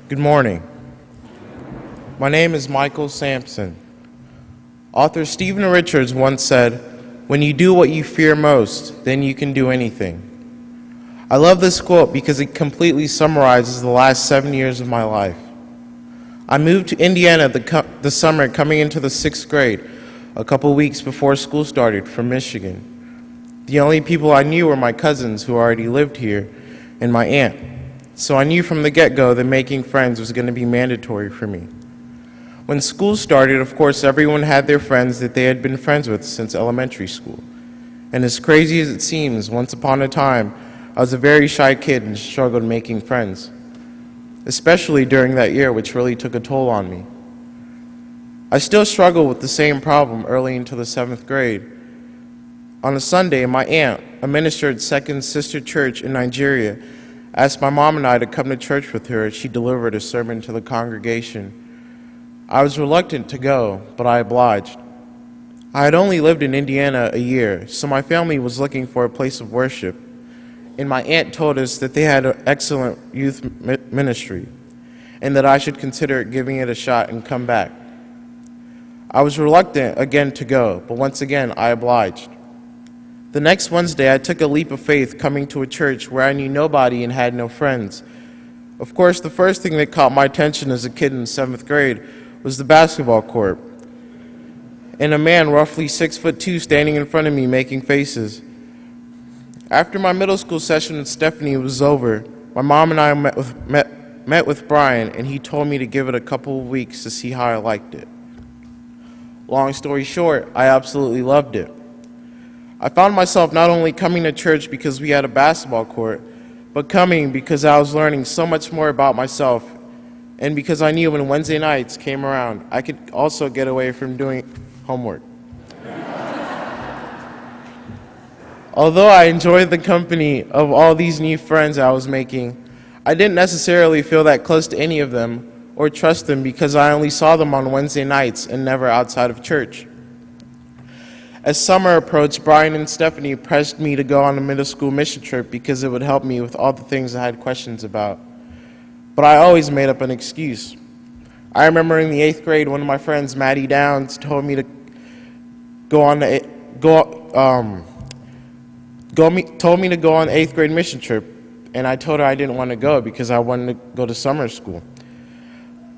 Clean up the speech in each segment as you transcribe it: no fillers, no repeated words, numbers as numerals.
Good morning. My name is Michael Sampson. Author Stephen Richards once said, "When you do what you fear most, then you can do anything." I love this quote because it completely summarizes the last 7 years of my life. I moved to Indiana the summer coming into the 6th grade, a couple weeks before school started, from Michigan. The only people I knew were my cousins who already lived here and my aunt. So I knew from the get-go that making friends was going to be mandatory for me. When school started, of course, everyone had their friends that they had been friends with since elementary school. And as crazy as it seems, once upon a time, I was a very shy kid and struggled making friends, especially during that year, which really took a toll on me. I still struggle with the same problem early into the 7th grade. On a Sunday, my aunt, a minister at Second Sister Church in Nigeria, asked my mom and I to come to church with her as she delivered a sermon to the congregation. I was reluctant to go, but I obliged. I had only lived in Indiana a year, so my family was looking for a place of worship, and my aunt told us that they had an excellent youth ministry, and that I should consider giving it a shot and come back. I was reluctant again to go, but once again I obliged. The next Wednesday, I took a leap of faith coming to a church where I knew nobody and had no friends. Of course, the first thing that caught my attention as a kid in 7th grade was the basketball court, and a man roughly 6'2" standing in front of me making faces. After my middle school session with Stephanie was over, my mom and I met with Brian, and he told me to give it a couple of weeks to see how I liked it. Long story short, I absolutely loved it. I found myself not only coming to church because we had a basketball court, but coming because I was learning so much more about myself, and because I knew when Wednesday nights came around, I could also get away from doing homework. Although I enjoyed the company of all these new friends I was making, I didn't necessarily feel that close to any of them or trust them because I only saw them on Wednesday nights and never outside of church. As summer approached, Brian and Stephanie pressed me to go on a middle school mission trip because it would help me with all the things I had questions about. But I always made up an excuse. I remember in the 8th grade, one of my friends, Maddie Downs, told me to go on the 8th grade mission trip, and I told her I didn't want to go because I wanted to go to summer school.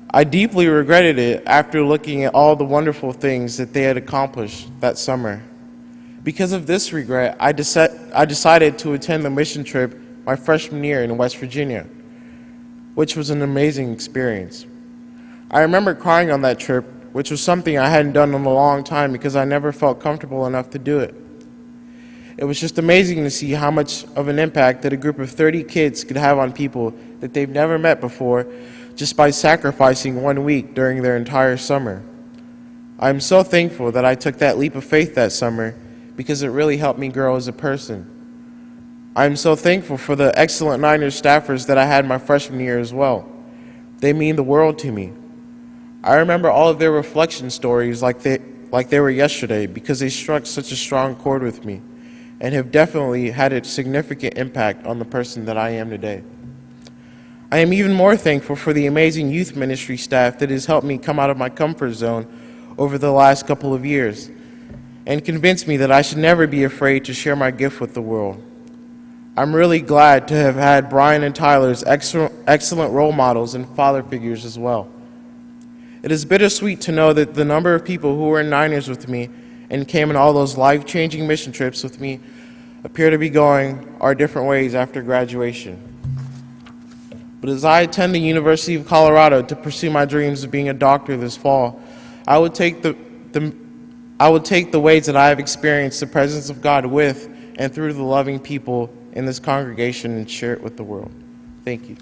I deeply regretted it after looking at all the wonderful things that they had accomplished that summer. Because of this regret, I decided to attend the mission trip my freshman year in West Virginia, which was an amazing experience. I remember crying on that trip, which was something I hadn't done in a long time because I never felt comfortable enough to do it. It was just amazing to see how much of an impact that a group of 30 kids could have on people that they've never met before just by sacrificing 1 week during their entire summer. I am so thankful that I took that leap of faith that summer because it really helped me grow as a person. I am so thankful for the excellent Niners staffers that I had my freshman year as well. They mean the world to me. I remember all of their reflection stories like they were yesterday because they struck such a strong chord with me and have definitely had a significant impact on the person that I am today. I am even more thankful for the amazing youth ministry staff that has helped me come out of my comfort zone over the last couple of years and convinced me that I should never be afraid to share my gift with the world. I'm really glad to have had Brian and Tyler's excellent role models and father figures as well. It is bittersweet to know that the number of people who were in Niners with me and came on all those life-changing mission trips with me appear to be going our different ways after graduation. But as I attend the University of Colorado to pursue my dreams of being a doctor this fall, I would take the ways that I have experienced the presence of God with and through the loving people in this congregation and share it with the world. Thank you.